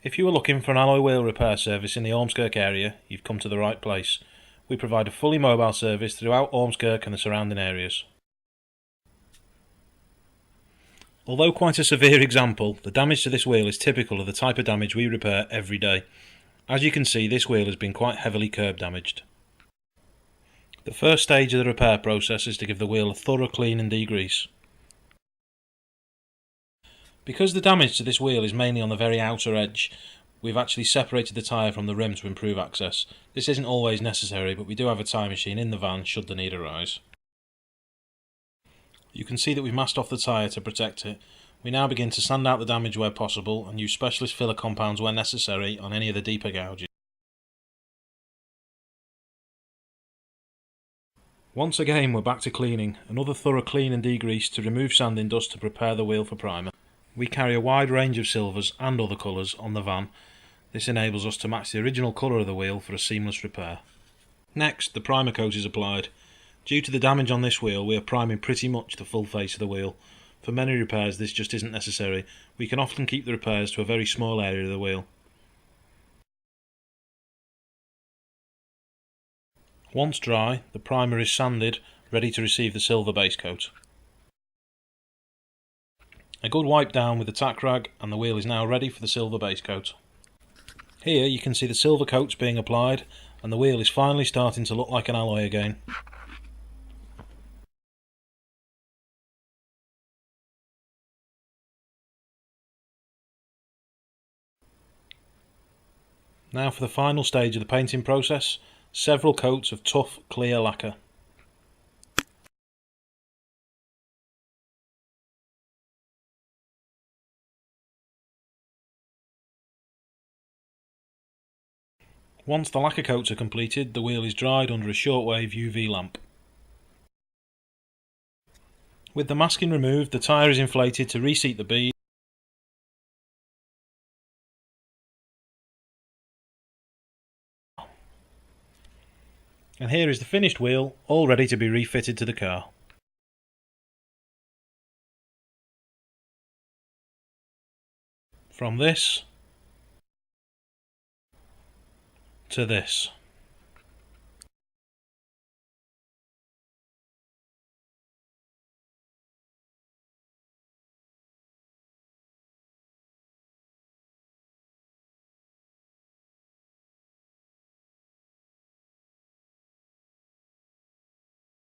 If you are looking for an alloy wheel repair service in the Ormskirk area, you've come to the right place. We provide a fully mobile service throughout Ormskirk and the surrounding areas. Although quite a severe example, the damage to this wheel is typical of the type of damage we repair every day. As you can see, this wheel has been quite heavily curb damaged. The first stage of the repair process is to give the wheel a thorough clean and degrease. Because the damage to this wheel is mainly on the very outer edge, we've actually separated the tyre from the rim to improve access. This isn't always necessary, but we do have a tyre machine in the van should the need arise. You can see that we've masked off the tyre to protect it. We now begin to sand out the damage where possible and use specialist filler compounds where necessary on any of the deeper gouges. Once again, we're back to cleaning. Another thorough clean and degrease to remove sanding dust to prepare the wheel for primer. We carry a wide range of silvers and other colours on the van. This enables us to match the original colour of the wheel for a seamless repair. Next, the primer coat is applied. Due to the damage on this wheel, we are priming pretty much the full face of the wheel. For many repairs this just isn't necessary. We can often keep the repairs to a very small area of the wheel. Once dry, the primer is sanded, ready to receive the silver base coat. A good wipe down with the tack rag and the wheel is now ready for the silver base coat. Here you can see the silver coats being applied and the wheel is finally starting to look like an alloy again. Now for the final stage of the painting process, several coats of tough clear lacquer. Once the lacquer coats are completed, the wheel is dried under a shortwave UV lamp. With the masking removed, the tyre is inflated to reseat the bead. And here is the finished wheel, all ready to be refitted to the car. From this to this.